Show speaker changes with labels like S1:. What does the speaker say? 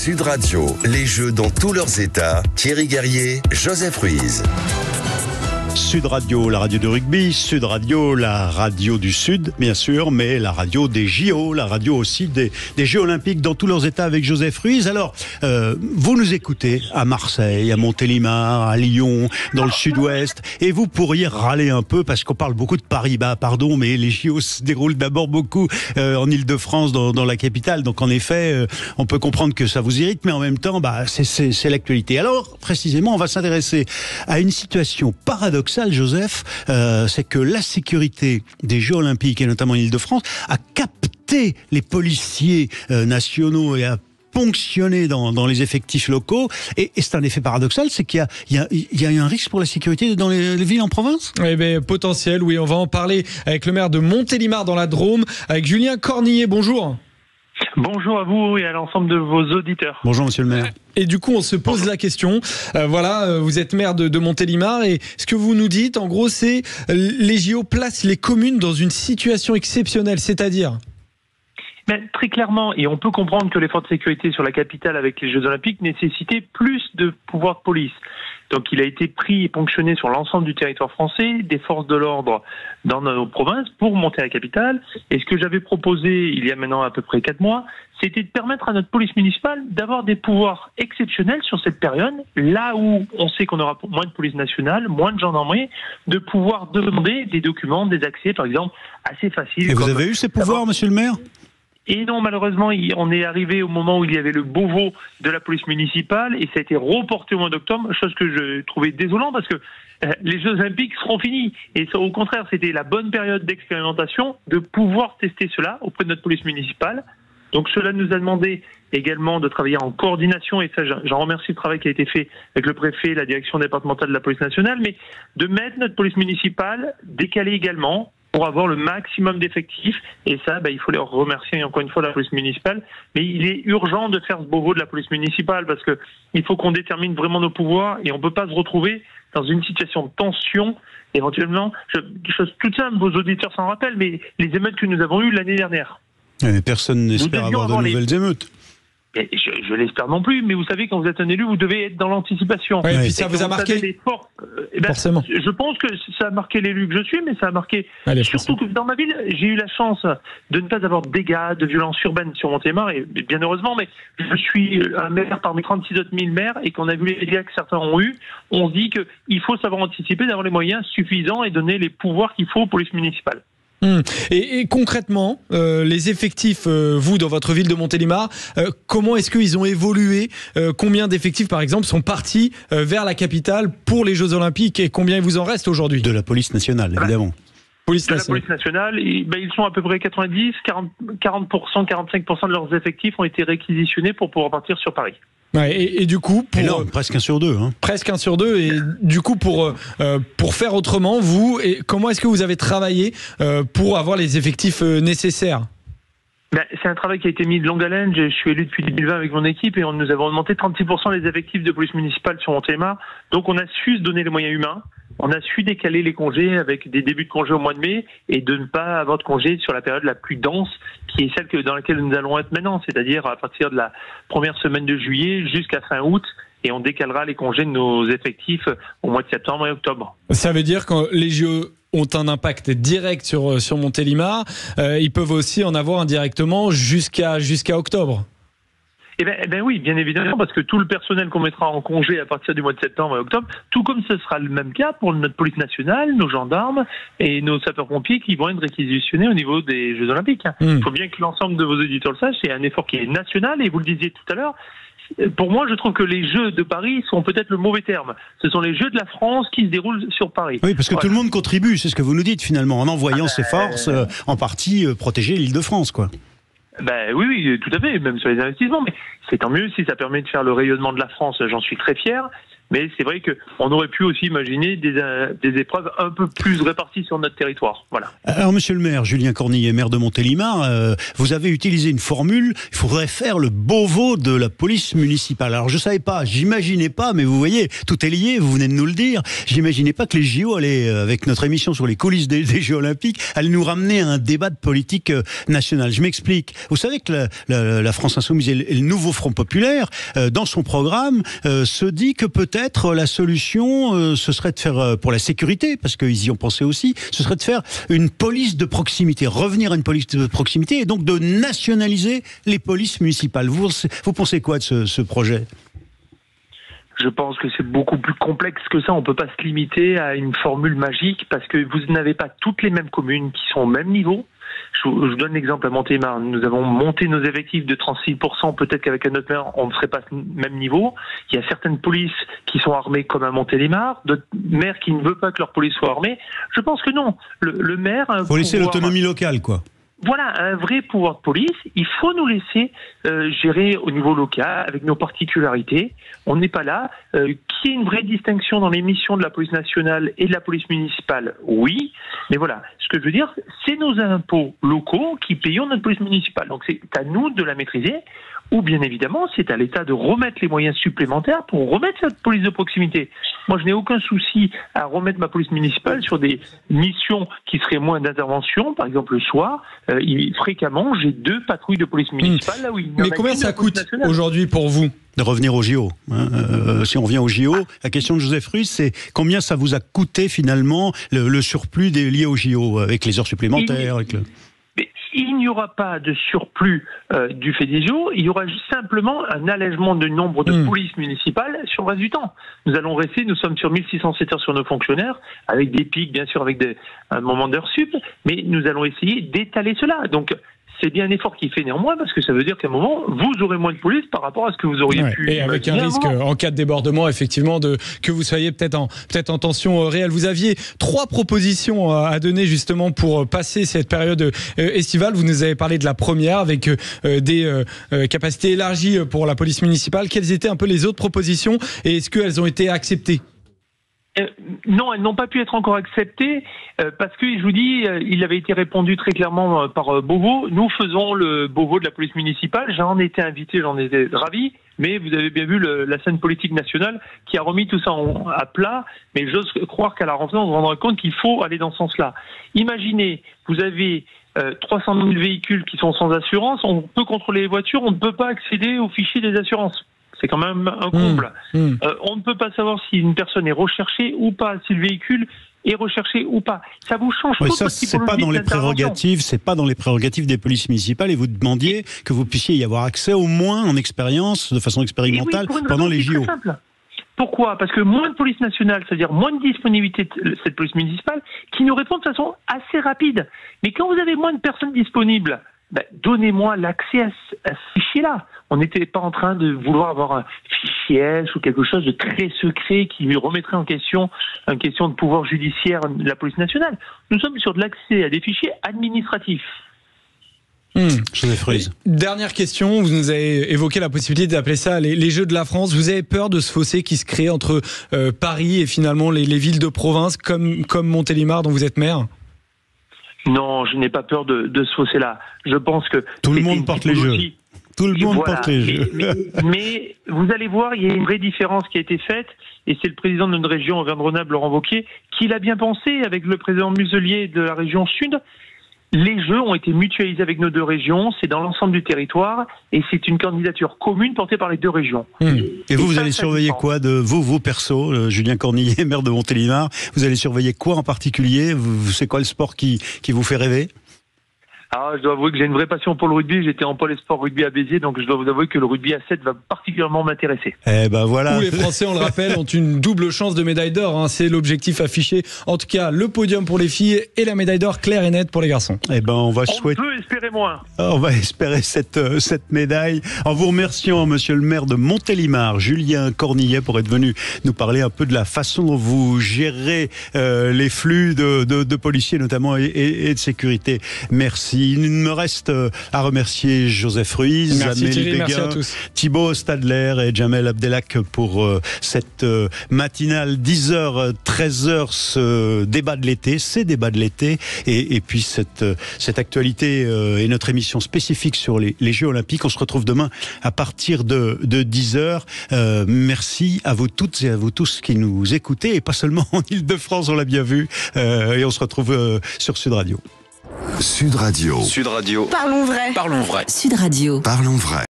S1: Sud Radio, les Jeux dans tous leurs états. Thierry Guerrier, Joseph Ruiz.
S2: Sud Radio, la radio de rugby, Sud Radio, la radio du Sud, bien sûr, mais la radio des JO, la radio aussi des Jeux Olympiques dans tous leurs états avec Joseph Ruiz. Alors, vous nous écoutez à Marseille, à Montélimar, à Lyon, dans le Sud-Ouest, et vous pourriez râler un peu parce qu'on parle beaucoup de Paris. Bah, pardon, mais les JO se déroulent d'abord beaucoup en Île-de-France, dans la capitale. Donc, en effet, on peut comprendre que ça vous irrite, mais en même temps, bah, c'est l'actualité. Alors, précisément, on va s'intéresser à une situation paradoxale, Joseph, c'est que la sécurité des Jeux Olympiques, et notamment en Île-de-France, a capté les policiers nationaux et a ponctionné dans les effectifs locaux. Et c'est un effet paradoxal, c'est qu'il y a un risque pour la sécurité dans les villes en province ?
S3: Eh bien, potentiel, oui. On va en parler avec le maire de Montélimar dans la Drôme, avec Julien Cornillet. Bonjour.
S4: Bonjour à vous et à l'ensemble de vos auditeurs.
S2: Bonjour monsieur le maire.
S3: Et du coup, on se pose la question. Vous êtes maire de Montélimar et ce que vous nous dites, en gros, c'est les JO placent les communes dans une situation exceptionnelle, c'est-à-dire ?
S4: Mais très clairement, et on peut comprendre que l'effort de sécurité sur la capitale avec les Jeux Olympiques nécessitait plus de pouvoir de police. Donc il a été pris et ponctionné sur l'ensemble du territoire français, des forces de l'ordre dans nos provinces pour monter à la capitale. Et ce que j'avais proposé il y a maintenant à peu près 4 mois, c'était de permettre à notre police municipale d'avoir des pouvoirs exceptionnels sur cette période, là où on sait qu'on aura moins de police nationale, moins de gendarmerie, de pouvoir demander des documents, des accès par exemple, assez faciles.
S2: Et vous avez eu ces pouvoirs, monsieur le maire ?
S4: Et non, malheureusement, on est arrivé au moment où il y avait le Beauvau de la police municipale et ça a été reporté au mois d'octobre, chose que je trouvais désolant parce que les Jeux Olympiques seront finis. Et ça, au contraire, c'était la bonne période d'expérimentation de pouvoir tester cela auprès de notre police municipale. Donc cela nous a demandé également de travailler en coordination, et ça j'en remercie le travail qui a été fait avec le préfet, la direction départementale de la police nationale, mais de mettre notre police municipale décalée également, pour avoir le maximum d'effectifs. Et ça, il faut les remercier encore une fois la police municipale. Mais il est urgent de faire ce Beauvau de la police municipale parce que il faut qu'on détermine vraiment nos pouvoirs et on ne peut pas se retrouver dans une situation de tension. Éventuellement, chose toute simple, vos auditeurs s'en rappellent, mais les émeutes que nous avons eues l'année dernière.
S2: Mais personne n'espère avoir de nouvelles émeutes.
S4: Et je l'espère non plus, mais vous savez, quand vous êtes un élu, vous devez être dans l'anticipation.
S3: Oui, et puis ça vous a marqué forcément.
S4: Je pense que ça a marqué l'élu que je suis, mais ça a marqué surtout que dans ma ville, j'ai eu la chance de ne pas avoir de dégâts, de violences urbaines sur Montélimar, et bien heureusement, mais je suis un maire parmi 36 autres 1000 maires, et qu'on a vu les dégâts que certains ont eus, on se dit qu'il faut savoir anticiper, d'avoir les moyens suffisants et donner les pouvoirs qu'il faut aux polices municipales.
S3: Et concrètement, les effectifs, vous, dans votre ville de Montélimar, comment est-ce qu'ils ont évolué ? Combien d'effectifs, par exemple, sont partis vers la capitale pour les Jeux Olympiques et combien il vous en reste aujourd'hui ?
S2: De la police nationale, évidemment.
S4: La police nationale, ils sont à peu près 90, 40%, 45% de leurs effectifs ont été réquisitionnés pour pouvoir partir sur Paris.
S3: Ouais, et du coup,
S2: presque 1 sur 2. Hein.
S3: Presque 1 sur 2. Et du coup, pour faire autrement, comment est-ce que vous avez travaillé pour avoir les effectifs nécessaires ?
S4: C'est un travail qui a été mis de longue haleine. Je suis élu depuis 2020 avec mon équipe et nous avons augmenté 36% les effectifs de police municipale sur Montélimar. Donc on a su se donner les moyens humains. On a su décaler les congés avec des débuts de congés au mois de mai et de ne pas avoir de congés sur la période la plus dense qui est celle dans laquelle nous allons être maintenant, c'est-à-dire à partir de la première semaine de juillet jusqu'à fin août, et on décalera les congés de nos effectifs au mois de septembre et octobre.
S3: Ça veut dire que les Jeux ont un impact direct sur Montélimar, ils peuvent aussi en avoir indirectement jusqu'à octobre.
S4: Eh ben oui, bien évidemment, parce que tout le personnel qu'on mettra en congé à partir du mois de septembre et octobre, tout comme ce sera le même cas pour notre police nationale, nos gendarmes et nos sapeurs-pompiers qui vont être réquisitionnés au niveau des Jeux Olympiques. Il faut bien que l'ensemble de vos auditeurs le sachent, c'est un effort qui est national, et vous le disiez tout à l'heure, pour moi, je trouve que les Jeux de Paris sont peut-être le mauvais terme. Ce sont les Jeux de la France qui se déroulent sur Paris.
S2: Oui, parce que tout le monde contribue, c'est ce que vous nous dites finalement, en envoyant ses forces, en partie protéger l'Île-de-France, quoi.
S4: Oui, tout à fait, même sur les investissements, mais c'est tant mieux si ça permet de faire le rayonnement de la France, j'en suis très fier. Mais c'est vrai qu'on aurait pu aussi imaginer des épreuves un peu plus réparties sur notre territoire. Voilà.
S2: Alors, monsieur le maire, Julien Cornillet, maire de Montélimar, vous avez utilisé une formule, il faudrait faire le Beauvau de la police municipale. Alors, je savais pas, j'imaginais pas, mais vous voyez, tout est lié, vous venez de nous le dire, j'imaginais pas que les JO allaient, avec notre émission sur les coulisses des Jeux Olympiques, allaient nous ramener à un débat de politique nationale. Je m'explique. Vous savez que la France Insoumise et le nouveau Front Populaire, dans son programme, se dit que peut-être la solution, ce serait de faire, pour la sécurité, parce qu'ils y ont pensé aussi, ce serait de faire une police de proximité, revenir à une police de proximité et donc de nationaliser les polices municipales. Vous pensez quoi de ce projet ?
S4: Je pense que c'est beaucoup plus complexe que ça. On ne peut pas se limiter à une formule magique parce que vous n'avez pas toutes les mêmes communes qui sont au même niveau. Je vous donne l'exemple à Montélimar. Nous avons monté nos effectifs de 36%. Peut-être qu'avec un autre maire, on ne serait pas au même niveau. Il y a certaines polices qui sont armées comme à Montélimar, d'autres maires qui ne veulent pas que leur police soit armée. Je pense que non. Le maire... Il
S2: faut laisser l'autonomie locale, quoi.
S4: Voilà, un vrai pouvoir de police. Il faut nous laisser gérer au niveau local, avec nos particularités. On n'est pas là. Qu'il y ait une vraie distinction dans les missions de la police nationale et de la police municipale, oui. Mais voilà, ce que je veux dire, c'est nos impôts locaux qui payons notre police municipale. Donc c'est à nous de la maîtriser. Ou bien évidemment, c'est à l'État de remettre les moyens supplémentaires pour remettre cette police de proximité. Moi, je n'ai aucun souci à remettre ma police municipale sur des missions qui seraient moins d'intervention. Par exemple, le soir, fréquemment, j'ai 2 patrouilles de police municipale. Là où il
S3: Mais combien ça coûte aujourd'hui pour vous
S2: de revenir au JO, si on revient au JO, la question de Joseph Ruiz, c'est combien ça vous a coûté finalement le surplus lié au JO, avec les heures supplémentaires, avec le...
S4: Mais il n'y aura pas de surplus du fait des JO, il y aura simplement un allègement du nombre de polices municipales sur le reste du temps. Nous allons rester, nous sommes sur 1607 heures sur nos fonctionnaires, avec des pics, bien sûr, avec un moment d'heure sup, mais nous allons essayer d'étaler cela. Donc, c'est bien un effort qui est fait néanmoins, parce que ça veut dire qu'à un moment, vous aurez moins de police par rapport à ce que vous auriez pu...
S3: Et avec un risque, en cas de débordement, effectivement, que vous soyez peut-être en tension réelle. Vous aviez 3 propositions à donner, justement, pour passer cette période estivale. Vous nous avez parlé de la première, avec des capacités élargies pour la police municipale. Quelles étaient un peu les autres propositions, et est-ce qu'elles ont été acceptées ?
S4: Non, elles n'ont pas pu être encore acceptées parce que, je vous dis, il avait été répondu très clairement par Beauvau. Nous faisons le Beauvau de la police municipale. J'en étais invité, j'en étais ravi. Mais vous avez bien vu la scène politique nationale qui a remis tout ça à plat. Mais j'ose croire qu'à la rentrée, on se rendra compte qu'il faut aller dans ce sens-là. Imaginez, vous avez 300 000 véhicules qui sont sans assurance. On peut contrôler les voitures, on ne peut pas accéder aux fichiers des assurances. C'est quand même un comble. On ne peut pas savoir si une personne est recherchée ou pas, si le véhicule est recherché ou pas. Ça vous change tout.
S2: Ça, c'est pas dans les prérogatives, c'est pas dans les prérogatives des polices municipales, et vous demandiez que vous puissiez y avoir accès au moins en expérience, de façon expérimentale, pendant les JO.
S4: Pourquoi ? Parce que moins de police nationale, c'est-à-dire moins de disponibilité de cette police municipale, qui nous répond de façon assez rapide. Mais quand vous avez moins de personnes disponibles, donnez-moi l'accès à ce fichier-là. On n'était pas en train de vouloir avoir un fichier S ou quelque chose de très secret qui remettrait en question de pouvoir judiciaire de la police nationale. Nous sommes sur de l'accès à des fichiers administratifs.
S2: Joseph Ruiz.
S3: Dernière question, vous nous avez évoqué la possibilité d'appeler ça les Jeux de la France. Vous avez peur de ce fossé qui se crée entre Paris et finalement les villes de province comme Montélimar dont vous êtes maire ?
S4: Non, je n'ai pas peur de ce fossé-là. Je pense que...
S2: Tout le monde porte les Jeux. Tout le monde porte les Jeux.
S4: Mais vous allez voir, il y a une vraie différence qui a été faite, et c'est le président de notre région, Auvergne-Rhône-Alpes, Laurent Wauquiez, qui l'a bien pensé avec le président Muselier de la région Sud. Les Jeux ont été mutualisés avec nos 2 régions, c'est dans l'ensemble du territoire, et c'est une candidature commune portée par les 2 régions.
S2: Et vous allez surveiller quoi de vos persos, Julien Cornillet, maire de Montélimar, vous allez surveiller quoi en particulier ? C'est quoi le sport qui vous fait rêver ?
S4: Je dois avouer que j'ai une vraie passion pour le rugby. J'étais en pôle sport rugby à Béziers, donc je dois vous avouer que le rugby à 7 va particulièrement m'intéresser.
S2: Voilà.
S3: Où les Français, on le rappelle, ont une double chance de médaille d'or. C'est l'objectif affiché. En tout cas, le podium pour les filles et la médaille d'or claire et nette pour les garçons.
S2: On va
S4: peut espérer moins.
S2: On va espérer cette médaille. En vous remerciant, monsieur le maire de Montélimar, Julien Cornillet, pour être venu nous parler un peu de la façon dont vous gérez les flux de policiers notamment et de sécurité. Merci. Merci. Il me reste à remercier Joseph Ruiz,
S3: Merci
S2: Amélie
S3: Thierry, merci à
S2: Béguin,
S3: tous.
S2: Thibaut Stadler et Jamel Abdelak pour cette matinale 10h, 13h, ce débat de l'été, ces débats de l'été, et puis cette actualité et notre émission spécifique sur les Jeux Olympiques. On se retrouve demain à partir de 10h. Merci à vous toutes et à vous tous qui nous écoutez, et pas seulement en Ile-de-France, on l'a bien vu, et on se retrouve sur Sud Radio.
S1: Sud Radio.
S5: Sud Radio.
S6: Parlons vrai.
S5: Parlons vrai.
S6: Sud Radio.
S1: Parlons vrai.